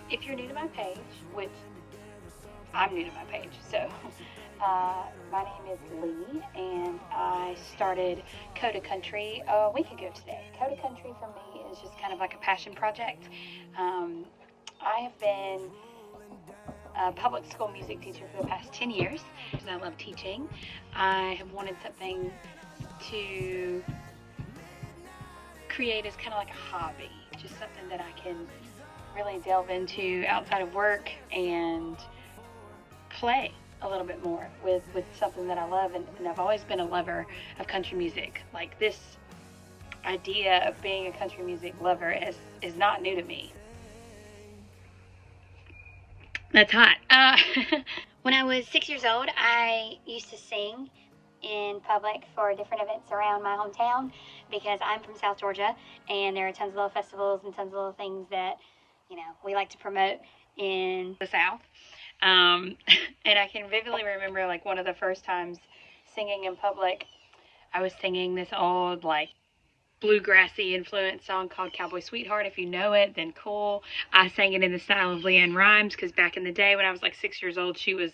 If you're new to my page, which I'm new to my page, so my name is Lee, and I started Coda Country a week ago today. Coda Country for me is just kind of like a passion project. I have been a public school music teacher for the past 10 years, and I love teaching. I have wanted something to create as kind of like a hobby, just something that I can really delve into outside of work and play a little bit more with something that I love. And I've always been a lover of country music. Like, this idea of being a country music lover is not new to me. That's hot. When I was 6 years old, I used to sing in public for different events around my hometown, because I'm from South Georgia, and there are tons of little festivals and tons of little things that, we like to promote in the South. And I can vividly remember, like, one of the first times singing in public, I was singing this old, like, bluegrassy influenced song called Cowboy Sweetheart. If you know it, then cool. I sang it in the style of LeAnn Rimes, because back in the day when I was like 6 years old, she was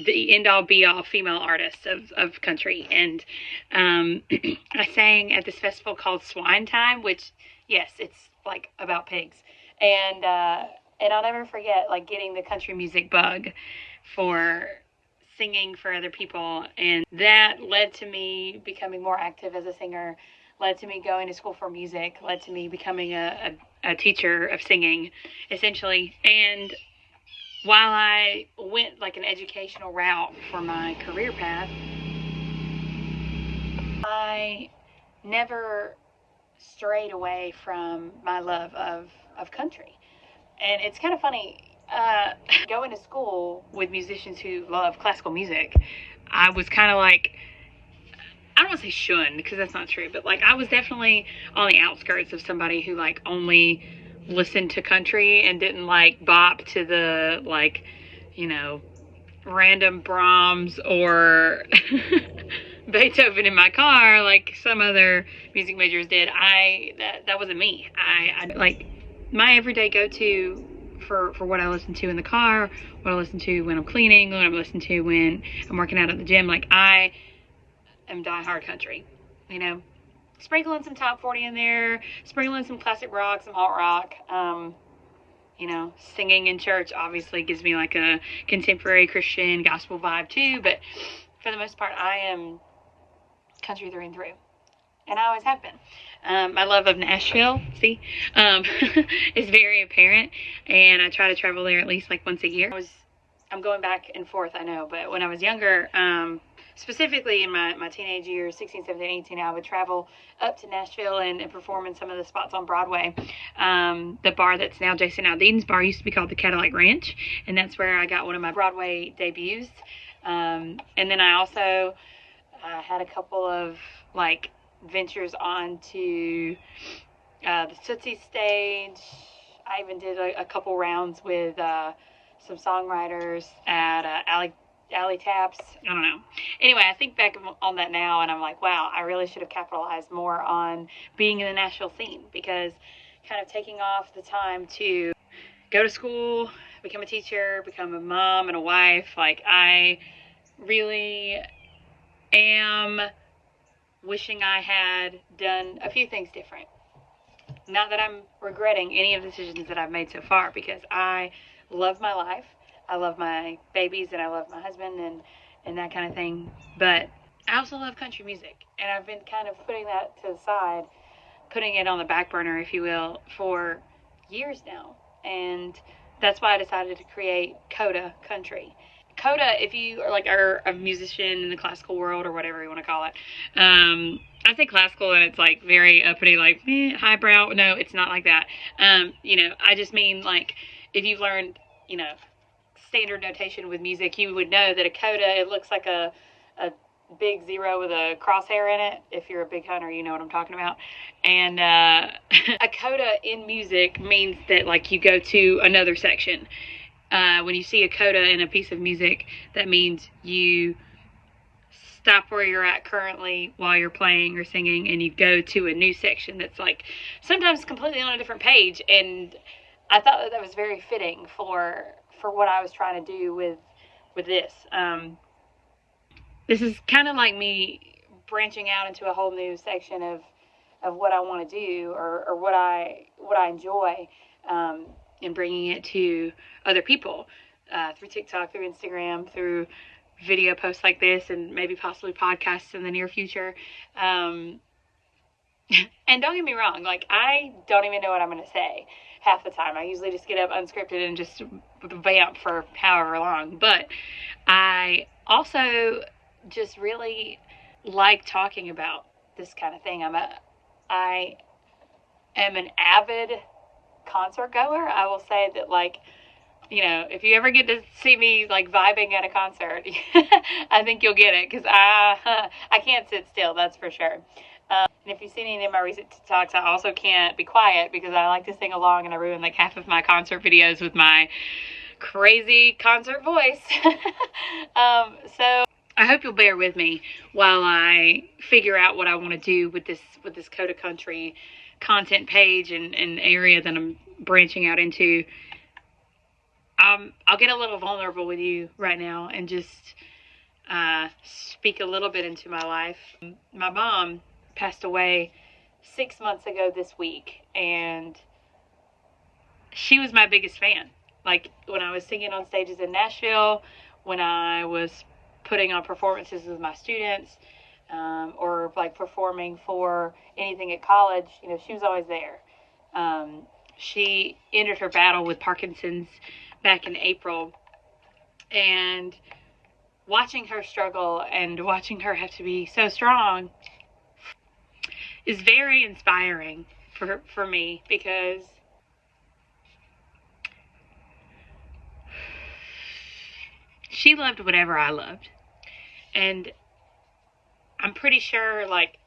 the end-all be-all female artist of country. And I sang at this festival called Swine Time, which, yes, it's like about pigs. And I'll never forget, like, getting the country music bug for singing for other people. And that led to me becoming more active as a singer, led to me going to school for music, led to me becoming a teacher of singing, essentially. And while I went like an educational route for my career path, I never strayed away from my love of country. And it's kind of funny, going to school with musicians who love classical music, I was kind of like, I don't want to say shunned, because that's not true, but like, I was definitely on the outskirts of somebody who like only listened to country and didn't like bop to the, like, random Brahms or Beethoven in my car like some other music majors did. That wasn't me. I like, my everyday go-to for what I listen to in the car, what I listen to when I'm cleaning, what I'm listening to when I'm working out at the gym. Like, I am diehard country, sprinkling some top 40 in there, sprinkling some classic rock, some alt rock. Singing in church obviously gives me like a contemporary Christian gospel vibe too, but for the most part, I am country through and through. And I always have been. My love of Nashville, is very apparent, and I try to travel there at least like once a year. I'm going back and forth, I know, but when I was younger, specifically in my teenage years, 16, 17, 18, I would travel up to Nashville and perform in some of the spots on Broadway. The bar that's now Jason Aldean's bar used to be called the Cadillac Ranch, and that's where I got one of my Broadway debuts. And then I also had a couple of, like, ventures onto the Tootsie stage. I even did a couple rounds with some songwriters at Alley Taps. I don't know. Anyway, I think back on that now, and I'm like, wow, I really should have capitalized more on being in the Nashville scene, because kind of taking off the time to go to school, become a teacher, become a mom and a wife, like, I really am wishing I had done a few things different. Not that I'm regretting any of the decisions that I've made so far, because I love my life, I love my babies, and I love my husband and that kind of thing. But I also love country music, and I've been kind of putting that to the side, putting it on the back burner, if you will, for years now. And that's why I decided to create Coda Country. Coda, if you are a musician in the classical world, or whatever you want to call it, I say classical and it's like very uppity, like highbrow. No, it's not like that. I just mean, like, if you've learned, standard notation with music, you would know that a coda, it looks like a big zero with a crosshair in it. If you're a big hunter, you know what I'm talking about. And a coda in music means that, like, you go to another section. When you see a coda in a piece of music, that means you stop where you're at currently while you're playing or singing, and you go to a new section that's, like, sometimes completely on a different page. And I thought that was very fitting for what I was trying to do with this. This is kind of like me branching out into a whole new section of what I want to do, or what I enjoy, and bringing it to other people, through TikTok, through Instagram, through video posts like this, and maybe possibly podcasts in the near future. And don't get me wrong, like, I don't even know what I'm going to say half the time. I usually just get up unscripted and just vamp for however long. But I also just really like talking about this kind of thing. I am an avid concert goer. I will say that, like, if you ever get to see me like vibing at a concert, I think you'll get it, because I can't sit still, that's for sure. And if you've seen any of my recent TikToks, I also can't be quiet, because I like to sing along, and I ruin like half of my concert videos with my crazy concert voice. So I hope you'll bear with me while I figure out what I want to do with this Coda Country content page and area that I'm branching out into. I'll get a little vulnerable with you right now and just speak a little bit into my life. My mom passed away 6 months ago this week, and she was my biggest fan. Like, when I was singing on stages in Nashville, when I was putting on performances with my students, or like performing for anything at college, she was always there. She ended her battle with Parkinson's back in April, and watching her struggle and watching her have to be so strong is very inspiring for me, because she loved whatever I loved. And I'm pretty sure, like,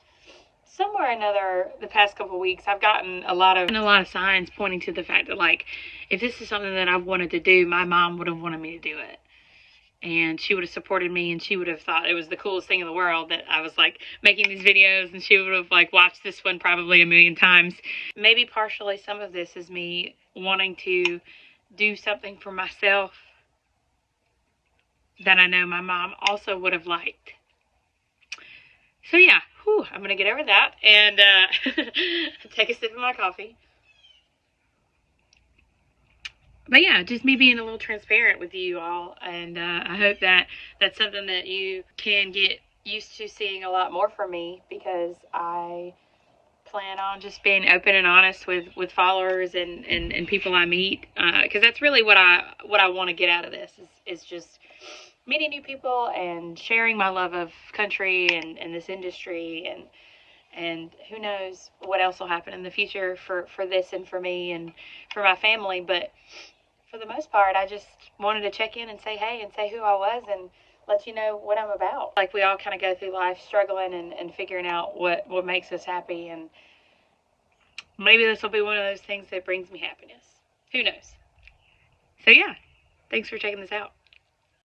somewhere or another, the past couple of weeks, I've gotten a lot of signs pointing to the fact that, like, if this is something that I wanted to do, my mom would have wanted me to do it. And she would have supported me, and she would have thought it was the coolest thing in the world that I was, like, making these videos, and she would have, like, watched this one probably a million times. Maybe partially some of this is me wanting to do something for myself that I know my mom also would have liked. So yeah, I'm going to get over that and take a sip of my coffee. But yeah, just me being a little transparent with you all, and I hope that that's something that you can get used to seeing a lot more from me, because I plan on just being open and honest with followers and people I meet, because that's really what I want to get out of this is just meeting new people and sharing my love of country and this industry, and who knows what else will happen in the future for this and for me and for my family. But for the most part, I just wanted to check in and say hey and say who I was and let you know what I'm about. Like, we all kind of go through life struggling and figuring out what makes us happy, and maybe this will be one of those things that brings me happiness. Who knows? So yeah, thanks for checking this out.